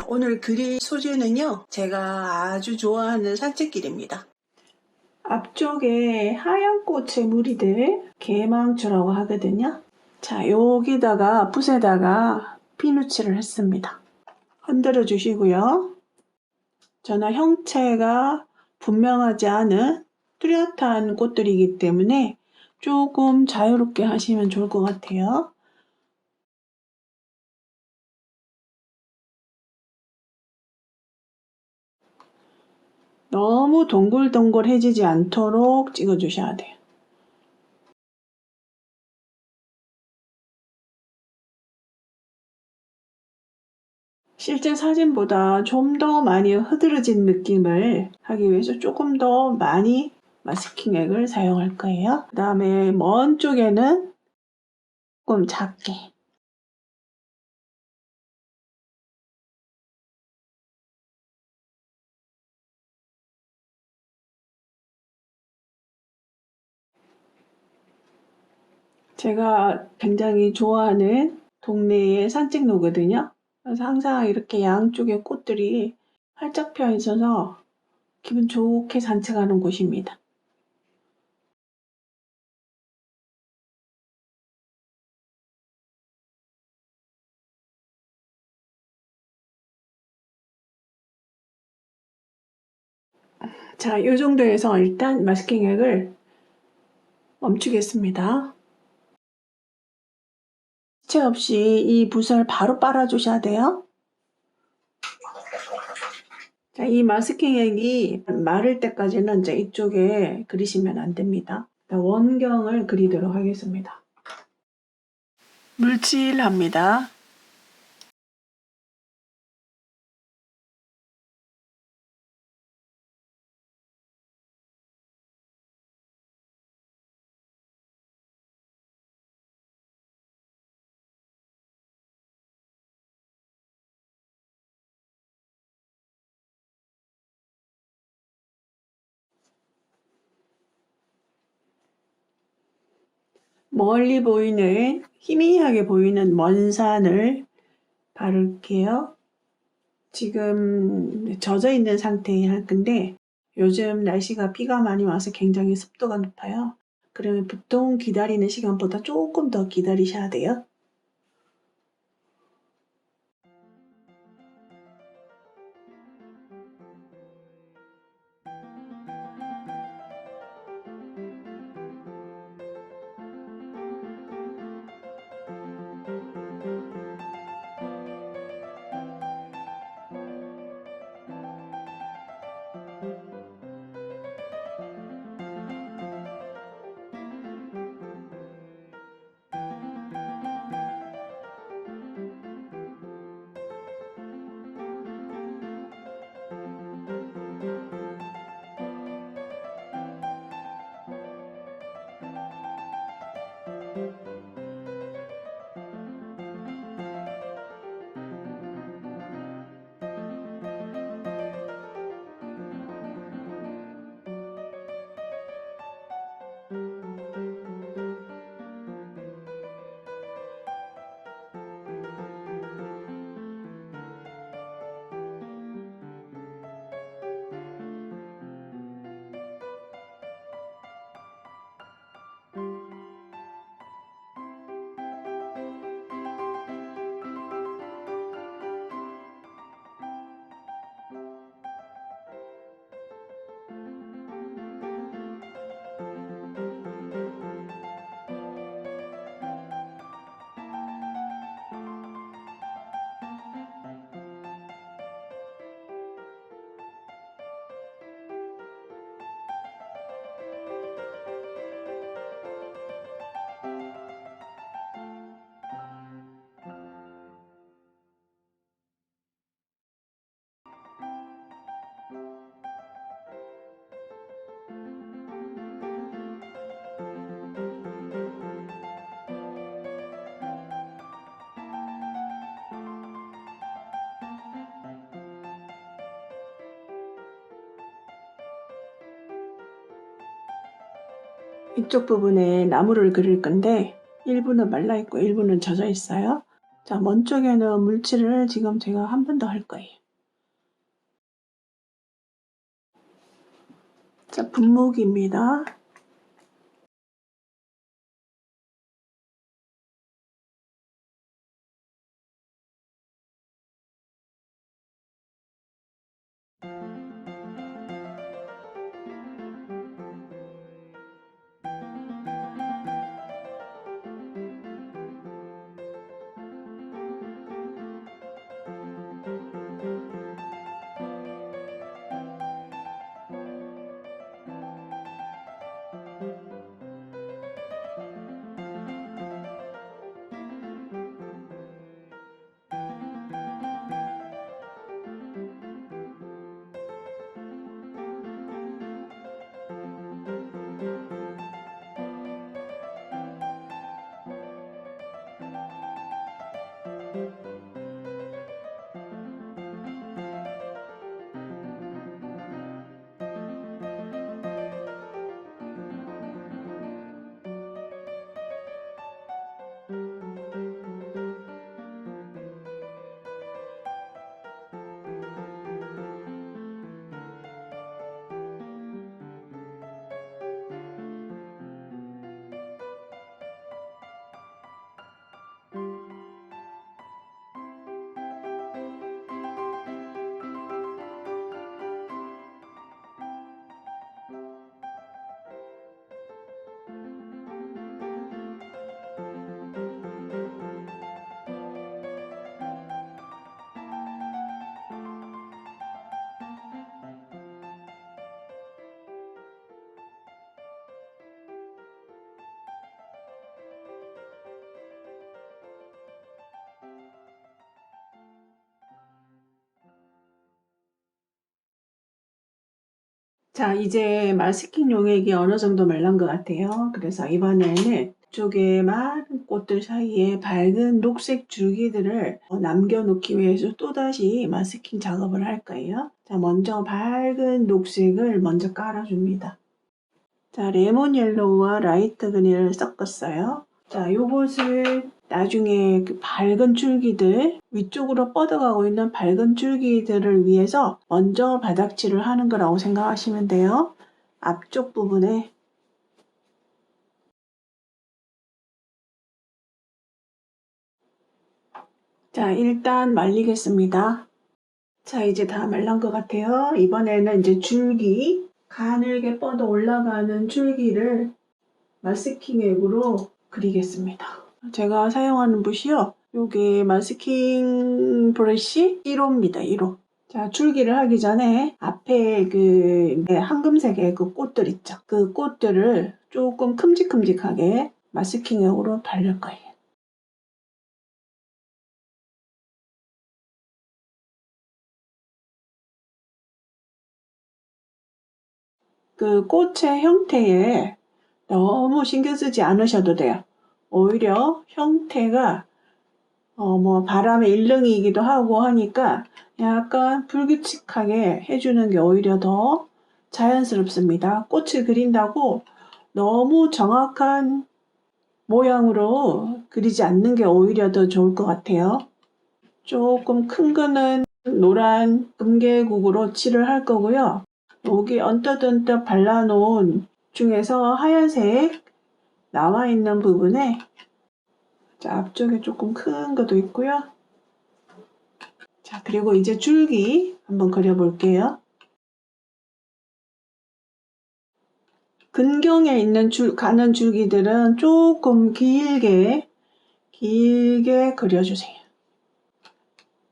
오늘 그릴 소재는요, 제가 아주 좋아하는 산책길입니다. 앞쪽에 하얀 꽃의 무리들 개망초라고 하거든요. 자, 여기다가 붓에다가 피누치를 했습니다. 흔들어 주시고요. 저는 형체가 분명하지 않은 뚜렷한 꽃들이기 때문에 조금 자유롭게 하시면 좋을 것 같아요. 너무 동글동글해지지 않도록 찍어주셔야 돼요. 실제 사진보다 좀 더 많이 흐드러진 느낌을 하기 위해서 조금 더 많이 마스킹액을 사용할 거예요. 그 다음에 먼 쪽에는 조금 작게. 제가 굉장히 좋아하는 동네의 산책로거든요. 그래서 항상 이렇게 양쪽에 꽃들이 활짝 펴 있어서 기분 좋게 산책하는 곳입니다. 자, 이 정도에서 일단 마스킹액을 멈추겠습니다. 지체 없이 이 붓을 바로 빨아주셔야 돼요. 자, 이 마스킹액이 마를 때까지는 이제 이쪽에 그리시면 안 됩니다. 원경을 그리도록 하겠습니다. 물칠합니다. 멀리 보이는 희미하게 보이는 먼 산을 바를게요. 지금 젖어 있는 상태에 할 건데 요즘 날씨가 비가 많이 와서 굉장히 습도가 높아요. 그러면 보통 기다리는 시간보다 조금 더 기다리셔야 돼요. 이쪽 부분에 나무를 그릴 건데 일부는 말라 있고 일부는 젖어 있어요. 자, 먼 쪽에는 물칠을 지금 제가 한 번 더 할 거예요. 자, 분무기입니다. 자, 이제 마스킹 용액이 어느 정도 말른 것 같아요. 그래서 이번에는 쪽에 많은 꽃들 사이에 밝은 녹색 줄기들을 남겨놓기 위해서 또다시 마스킹 작업을 할 거예요. 자, 먼저 밝은 녹색을 먼저 깔아줍니다. 자, 레몬 옐로우와 라이트 그린을 섞었어요. 자, 요것을 나중에 그 밝은 줄기들, 위쪽으로 뻗어가고 있는 밝은 줄기들을 위해서 먼저 바닥칠을 하는 거라고 생각하시면 돼요. 앞쪽 부분에. 자, 일단 말리겠습니다. 자, 이제 다 말란 것 같아요. 이번에는 이제 줄기, 가늘게 뻗어 올라가는 줄기를 마스킹 액으로 그리겠습니다. 제가 사용하는 붓이요. 요게 마스킹 브러쉬 1호입니다. 1호. 자, 줄기를 하기 전에 앞에 그 황금색의 그 꽃들 있죠. 그 꽃들을 조금 큼직큼직하게 마스킹액으로 바를 거예요. 그 꽃의 형태에 너무 신경 쓰지 않으셔도 돼요. 오히려 형태가 뭐 바람의 일렁이기도 하고 하니까 약간 불규칙하게 해주는 게 오히려 더 자연스럽습니다. 꽃을 그린다고 너무 정확한 모양으로 그리지 않는 게 오히려 더 좋을 것 같아요. 조금 큰 거는 노란 금계국으로 칠을 할 거고요. 여기 언뜻언뜻 발라놓은 중에서 하얀색 나와 있는 부분에 자, 앞쪽에 조금 큰 것도 있고요. 자, 그리고 이제 줄기 한번 그려볼게요. 근경에 있는 가는 줄기들은 조금 길게 그려주세요.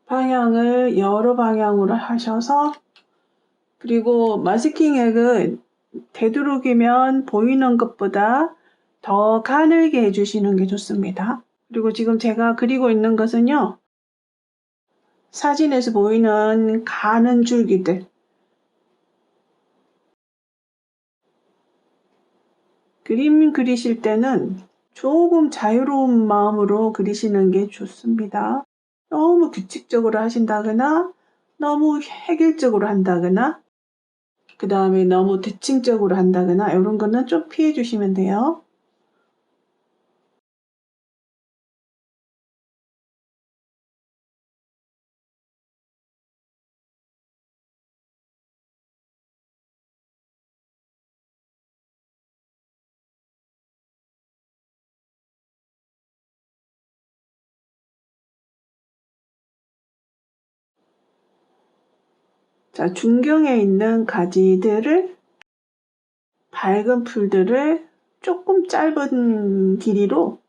방향을 여러 방향으로 하셔서 그리고 마스킹액은 되도록이면 보이는 것보다 더 가늘게 해주시는 게 좋습니다. 그리고 지금 제가 그리고 있는 것은요. 사진에서 보이는 가는 줄기들 그림 그리실 때는 조금 자유로운 마음으로 그리시는 게 좋습니다. 너무 규칙적으로 하신다거나 너무 획일적으로 한다거나 그 다음에 너무 대칭적으로 한다거나 이런 거는 좀 피해 주시면 돼요. 자, 중경에 있는 가지들을, 밝은 풀들을 조금 짧은 길이로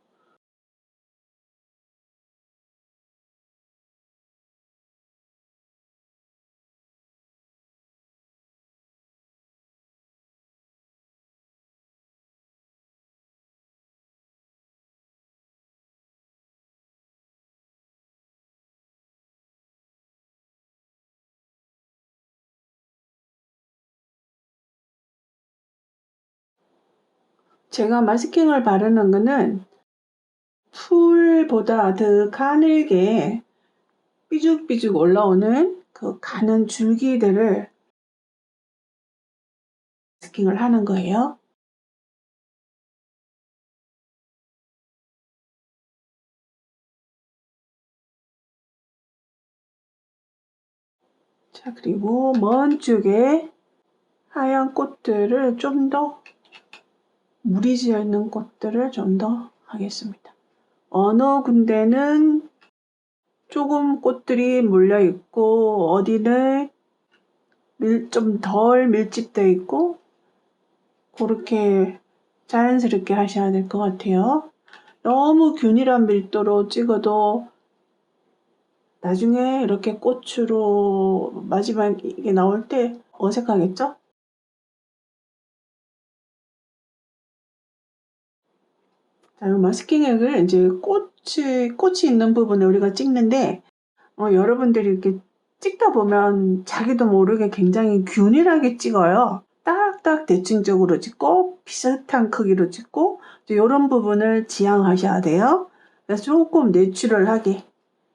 제가 마스킹을 바르는 거는 풀보다 더 가늘게 삐죽삐죽 올라오는 그 가는 줄기들을 마스킹을 하는 거예요. 자, 그리고 먼 쪽에 하얀 꽃들을 좀 더 무리지어 있는 꽃들을 좀 더 하겠습니다. 어느 군데는 조금 꽃들이 몰려 있고 어디는 좀 덜 밀집되어 있고 그렇게 자연스럽게 하셔야 될 것 같아요. 너무 균일한 밀도로 찍어도 나중에 이렇게 꽃으로 마지막에 나올 때 어색하겠죠? 자, 마스킹액을 이제 꽃이 있는 부분에 우리가 찍는데, 여러분들이 이렇게 찍다 보면 자기도 모르게 굉장히 균일하게 찍어요. 딱딱 대칭적으로 찍고, 비슷한 크기로 찍고, 이런 부분을 지양하셔야 돼요. 그래서 조금 내추럴하게,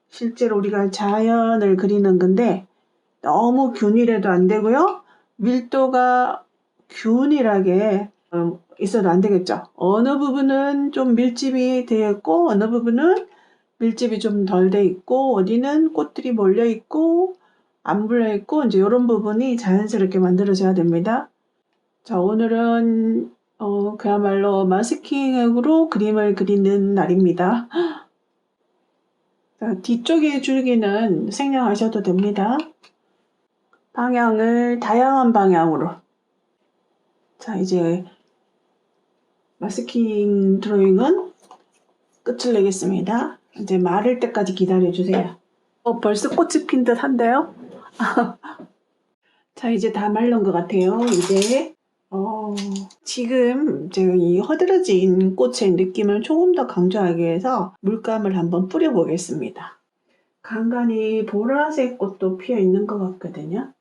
실제로 우리가 자연을 그리는 건데, 너무 균일해도 안 되고요. 밀도가 균일하게 있어도 안 되겠죠. 어느 부분은 좀 밀집이 되어 있고 어느 부분은 밀집이 좀 덜 돼 있고 어디는 꽃들이 몰려 있고 안 물려 있고 이제 이런 부분이 자연스럽게 만들어져야 됩니다. 자, 오늘은 그야말로 마스킹으로 그림을 그리는 날입니다. 자, 뒤쪽의 줄기는 생략하셔도 됩니다. 방향을 다양한 방향으로. 자, 이제 마스킹 드로잉은 끝을 내겠습니다. 이제 마를 때까지 기다려주세요. 벌써 꽃이 핀 듯 한데요? 자, 이제 다 말른 것 같아요. 이제 지금 제가 이 허드러진 꽃의 느낌을 조금 더 강조하기 위해서 물감을 한번 뿌려보겠습니다. 간간히 보라색 꽃도 피어 있는 것 같거든요.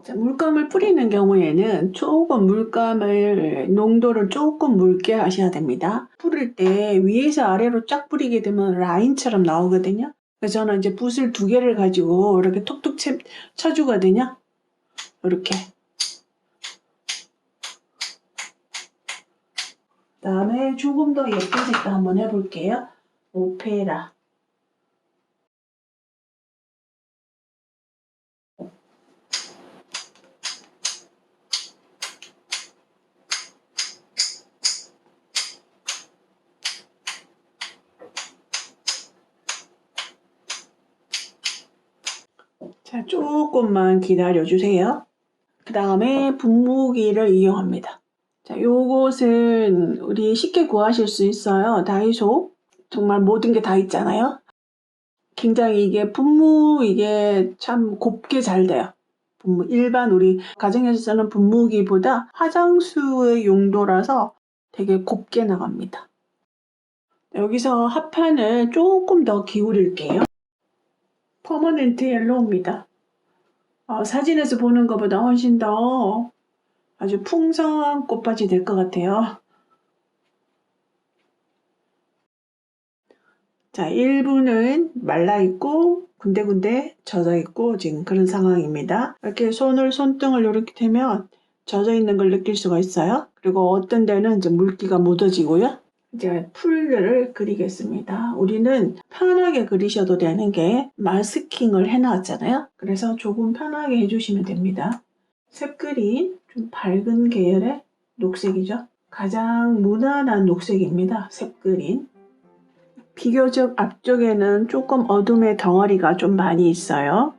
자, 물감을 뿌리는 경우에는 조금 물감을 농도를 조금 묽게 하셔야 됩니다. 뿌릴 때 위에서 아래로 쫙 뿌리게 되면 라인처럼 나오거든요. 그래서 저는 이제 붓을 2개를 가지고 이렇게 톡톡 쳐주거든요. 이렇게. 그다음에 조금 더 예쁜 색깔 한번 해볼게요. 오페라. 자, 조금만 기다려주세요. 그 다음에 분무기를 이용합니다. 자, 요것은 우리 쉽게 구하실 수 있어요. 다이소. 정말 모든 게 다 있잖아요. 굉장히 이게 참 곱게 잘 돼요. 일반 우리 가정에서 쓰는 분무기보다 화장수의 용도라서 되게 곱게 나갑니다. 여기서 합판을 조금 더 기울일게요. 퍼머넨트 옐로우입니다. 사진에서 보는 것보다 훨씬 더 아주 풍성한 꽃밭이 될 것 같아요. 자, 일부는 말라있고 군데군데 젖어있고 지금 그런 상황입니다. 이렇게 손등을 이렇게 대면 젖어있는 걸 느낄 수가 있어요. 그리고 어떤 데는 이제 물기가 묻어지고요. 이제 풀들을 그리겠습니다. 우리는 편하게 그리셔도 되는 게 마스킹을 해놨잖아요. 그래서 조금 편하게 해주시면 됩니다. 색 그린 좀 밝은 계열의 녹색이죠. 가장 무난한 녹색입니다. 색 그린. 비교적 앞쪽에는 조금 어둠의 덩어리가 좀 많이 있어요.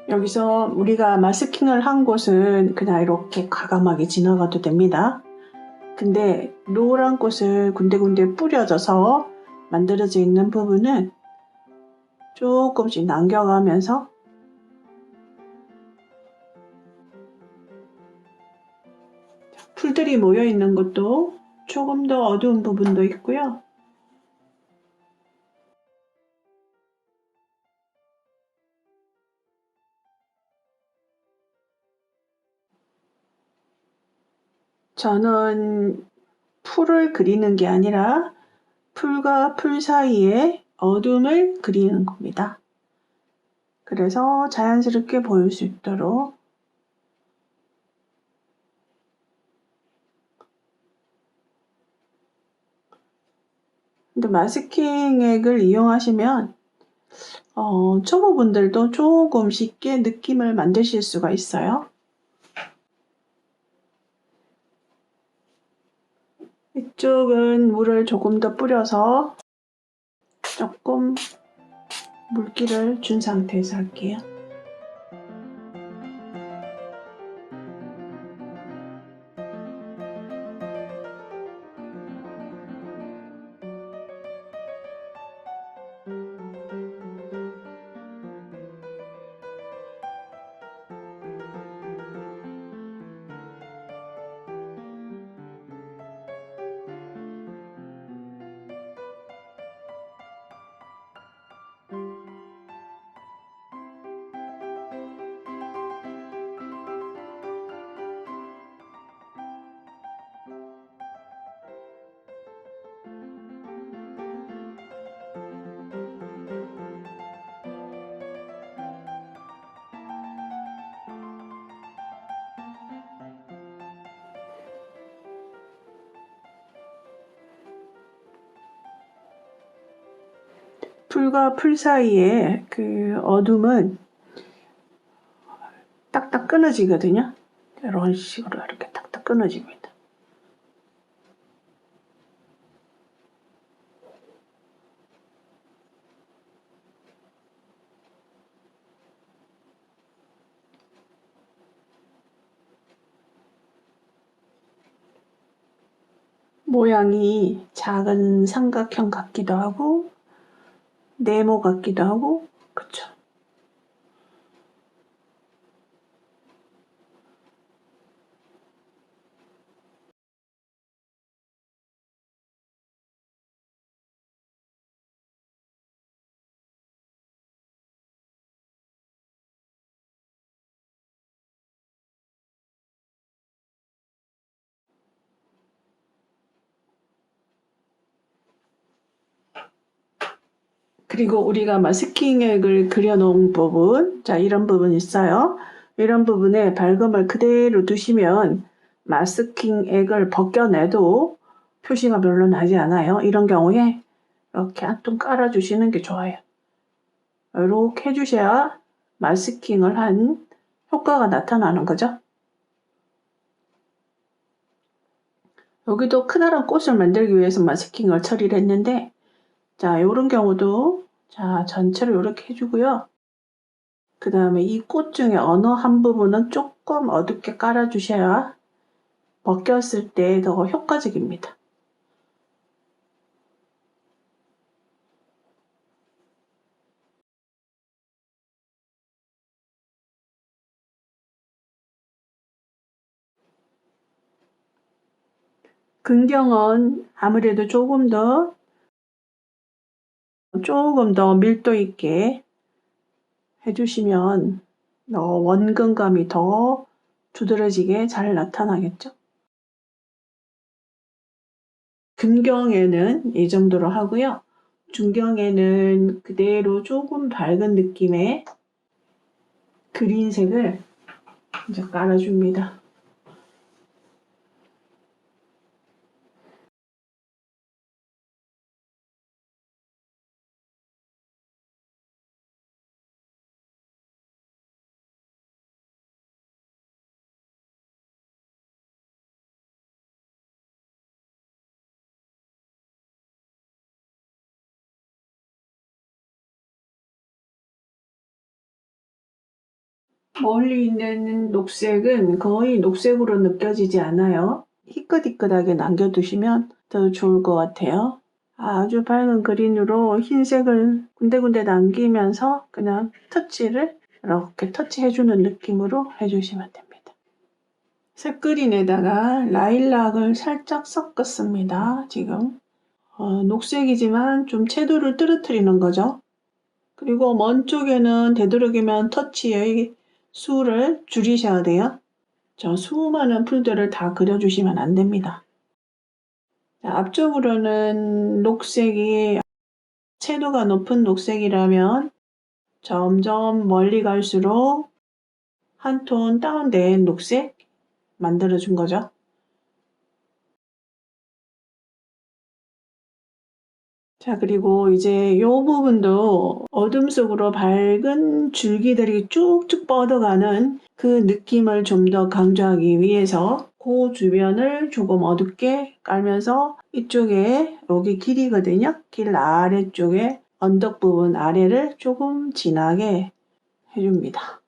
여기서 우리가 마스킹을 한 곳은 그냥 이렇게 과감하게 지나가도 됩니다. 근데 노란 꽃을 군데군데 뿌려져서 만들어져 있는 부분은 조금씩 남겨가면서 풀들이 모여 있는 것도 조금 더 어두운 부분도 있고요. 저는 풀을 그리는 게 아니라 풀과 풀 사이에 어둠을 그리는 겁니다. 그래서 자연스럽게 보일 수 있도록. 근데 마스킹 액을 이용하시면 초보분들도 조금 쉽게 느낌을 만드실 수가 있어요. 이쪽은 물을 조금 더 뿌려서 조금 물기를 준 상태에서 할게요. 풀과 풀 사이에 그 어둠은 딱딱 끊어지거든요. 이런 식으로 이렇게 딱딱 끊어집니다. 모양이 작은 삼각형 같기도 하고 네모 같기도 하고 그쵸. 그리고 우리가 마스킹액을 그려놓은 부분, 자 이런 부분 있어요. 이런 부분에 밝음을 그대로 두시면 마스킹액을 벗겨내도 표시가 별로 나지 않아요. 이런 경우에 이렇게 한 통 깔아주시는 게 좋아요. 이렇게 해주셔야 마스킹을 한 효과가 나타나는 거죠. 여기도 크다란 꽃을 만들기 위해서 마스킹을 처리를 했는데 자 이런 경우도 자 전체를 이렇게 해주고요. 그 다음에 이 꽃 중에 어느 한 부분은 조금 어둡게 깔아주셔야 벗겼을 때 더 효과적입니다. 근경은 아무래도 조금 더 밀도 있게 해주시면 원근감이 더 두드러지게 잘 나타나겠죠. 근경에는 이 정도로 하고요. 중경에는 그대로 조금 밝은 느낌의 그린색을 이제 깔아줍니다. 멀리 있는 녹색은 거의 녹색으로 느껴지지 않아요. 희끗희끗하게 남겨두시면 더 좋을 것 같아요. 아주 밝은 그린으로 흰색을 군데군데 남기면서 그냥 터치를 이렇게 터치해주는 느낌으로 해주시면 됩니다. 색그린에다가 라일락을 살짝 섞었습니다. 지금 녹색이지만 좀 채도를 떨어뜨리는 거죠. 그리고 먼 쪽에는 되도록이면 터치의 수를 줄이셔야 돼요. 저 수많은 풀들을 다 그려주시면 안 됩니다. 자, 앞쪽으로는 녹색이 채도가 높은 녹색이라면 점점 멀리 갈수록 한 톤 다운된 녹색 만들어준 거죠. 자, 그리고 이제 이 부분도 어둠 속으로 밝은 줄기들이 쭉쭉 뻗어가는 그 느낌을 좀 더 강조하기 위해서 그 주변을 조금 어둡게 깔면서 이쪽에 여기 길이거든요. 길 아래쪽에 언덕 부분 아래를 조금 진하게 해줍니다.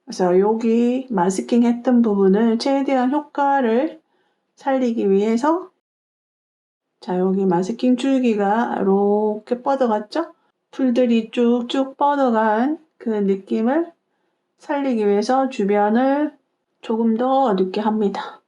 그래서 여기 마스킹 했던 부분을 최대한 효과를 살리기 위해서 자, 여기 마스킹 줄기가 이렇게 뻗어갔죠? 풀들이 쭉쭉 뻗어간 그 느낌을 살리기 위해서 주변을 조금 더 어둡게 합니다.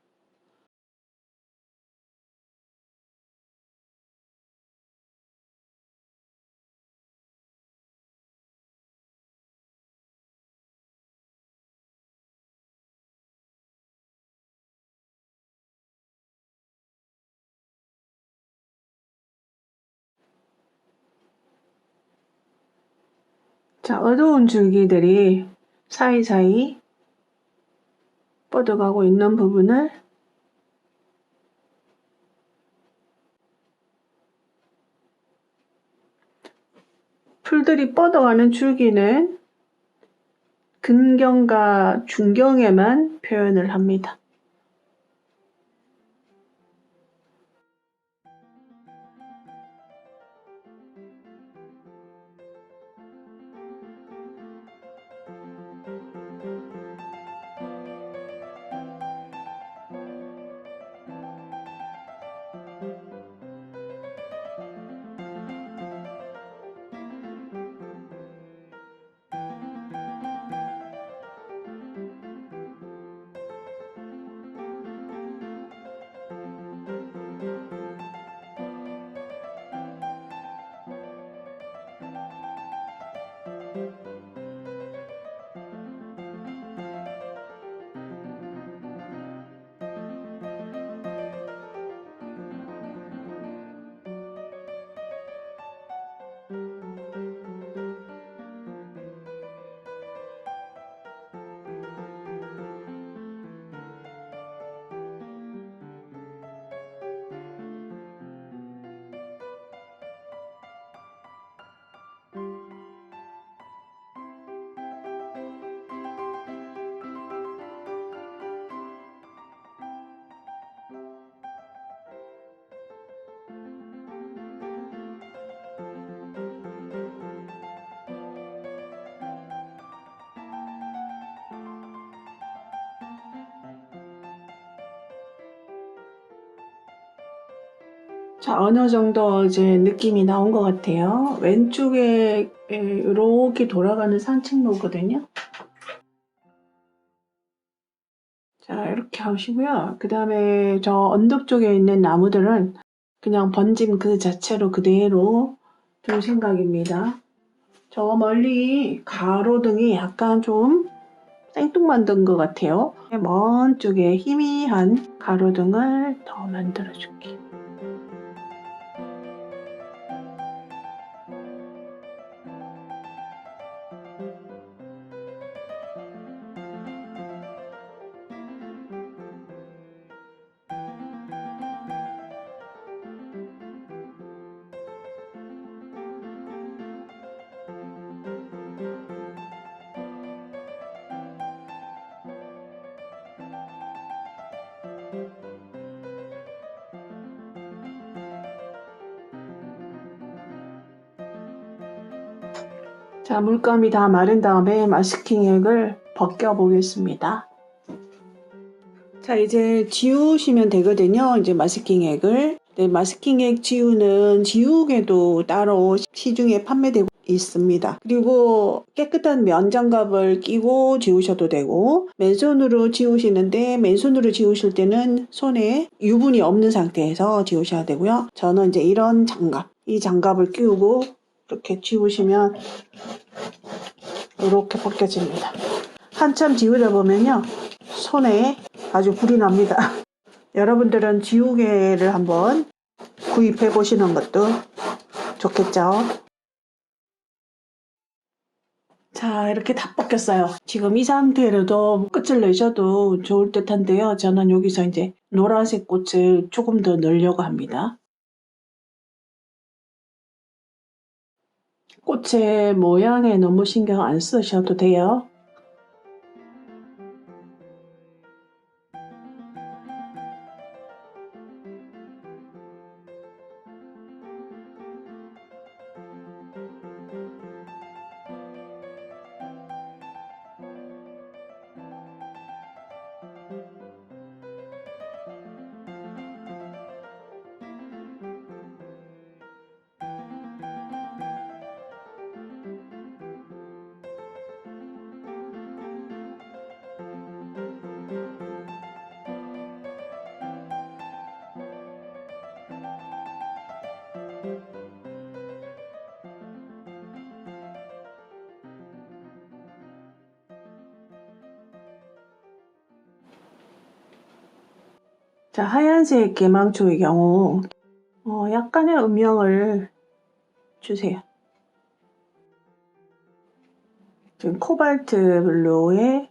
자, 어두운 줄기들이 사이사이 뻗어가고 있는 부분을 풀들이 뻗어가는 줄기는 근경과 중경에만 표현을 합니다. 자, 어느 정도 이제 느낌이 나온 것 같아요. 왼쪽에 이렇게 돌아가는 산책로거든요. 자, 이렇게 이렇게 하시고요. 그 다음에 저 언덕 쪽에 있는 나무들은 그냥 번짐 그 자체로 그대로 둘 생각입니다. 저 멀리 가로등이 약간 좀 생뚱만든 것 같아요. 먼 쪽에 희미한 가로등을 더 만들어 줄게요. 자, 물감이 다 마른 다음에 마스킹액을 벗겨 보겠습니다. 자, 이제 지우시면 되거든요. 이제 마스킹액을. 네, 마스킹액 지우는 지우개도 따로 시중에 판매되고 있습니다. 그리고 깨끗한 면장갑을 끼고 지우셔도 되고, 맨손으로 지우시는데 맨손으로 지우실 때는 손에 유분이 없는 상태에서 지우셔야 되고요. 저는 이제 이런 장갑, 이 장갑을 끼우고 이렇게 지우시면 이렇게 벗겨집니다. 한참 지우다 보면요, 손에 아주 불이 납니다. 여러분들은 지우개를 한번 구입해 보시는 것도 좋겠죠. 자, 이렇게 다 벗겼어요. 지금 이 상태로도 끝을 내셔도 좋을 듯 한데요. 저는 여기서 이제 노란색 꽃을 조금 더 넣으려고 합니다. 꽃의 모양에 너무 신경 안 쓰셔도 돼요. 자, 하얀색 개망초의 경우 약간의 음영을 주세요. 지금 코발트 블루에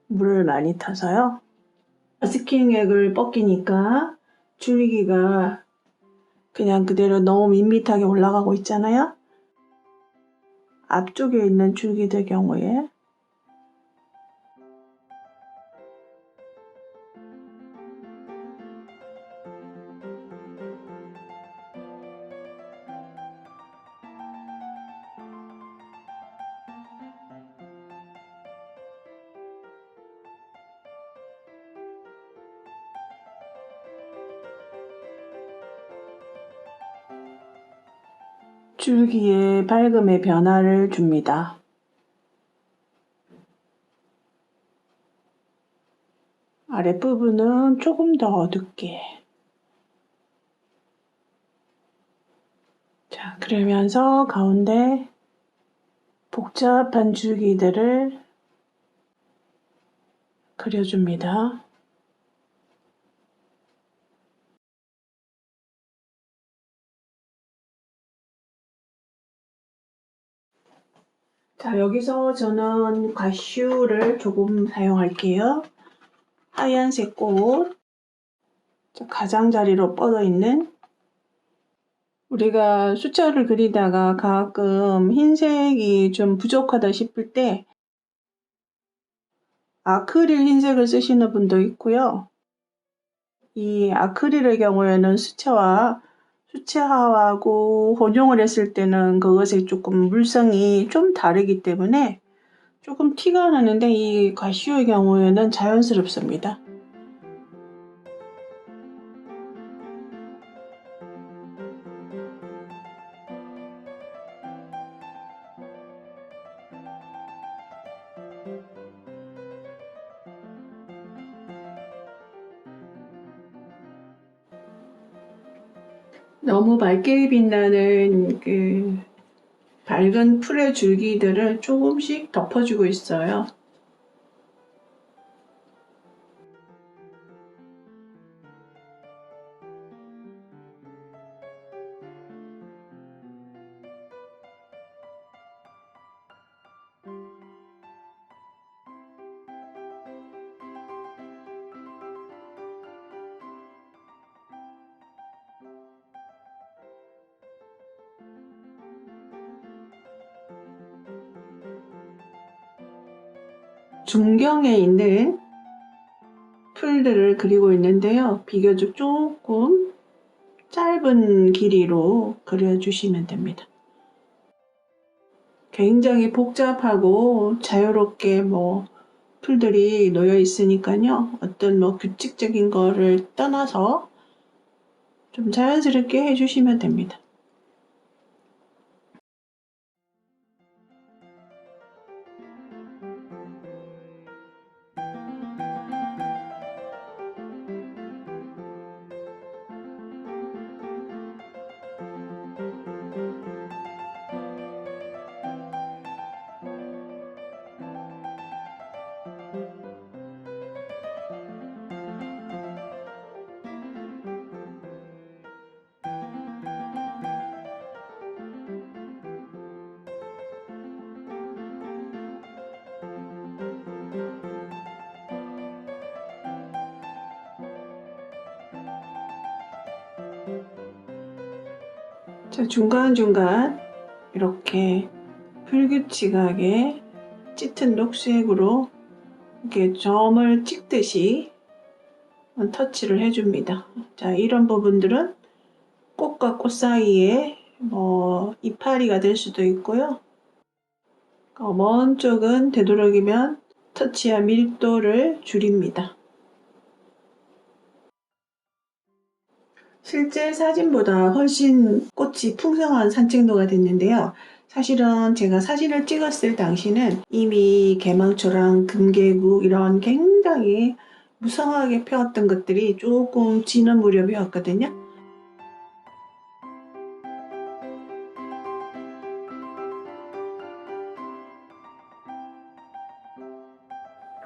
물을 많이 타서요. 마스킹액을 벗기니까 줄기가 그냥 그대로 너무 밋밋하게 올라가고 있잖아요. 앞쪽에 있는 줄기들 경우에 줄기에 밝음의 변화를 줍니다. 아랫부분은 조금 더 어둡게. 자, 그러면서 가운데 복잡한 줄기들을 그려줍니다. 자, 여기서 저는 가슈를 조금 사용할게요. 하얀색 꽃, 가장자리로 뻗어 있는, 우리가 숫자를 그리다가 가끔 흰색이 좀 부족하다 싶을 때 아크릴 흰색을 쓰시는 분도 있고요. 이 아크릴의 경우에는 수채화하고 혼용을 했을 때는 그것의 조금 물성이 좀 다르기 때문에 조금 티가 나는데 이 가시오의 경우에는 자연스럽습니다. 너무 밝게 빛나는 그 밝은 풀의 줄기들을 조금씩 덮어주고 있어요. 중경에 있는 풀들을 그리고 있는데요. 비교적 조금 짧은 길이로 그려주시면 됩니다. 굉장히 복잡하고 자유롭게 풀들이 놓여 있으니까요. 어떤 규칙적인 거를 떠나서 좀 자연스럽게 해주시면 됩니다. 자, 중간중간 이렇게 불규칙하게 짙은 녹색으로 이렇게 점을 찍듯이 터치를 해줍니다. 자, 이런 부분들은 꽃과 꽃 사이에 이파리가 될 수도 있고요. 먼 쪽은 되도록이면 터치와 밀도를 줄입니다. 실제 사진보다 훨씬 꽃이 풍성한 산책로가 됐는데요. 사실은 제가 사진을 찍었을 당시는 이미 개망초랑 금계국 이런 굉장히 무성하게 펴었던 것들이 조금 지는 무렵이었거든요.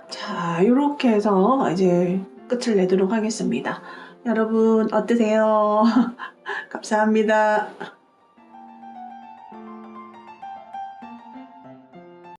자, 이렇게 해서 이제 끝을 내도록 하겠습니다. 여러분 어떠세요? 감사합니다.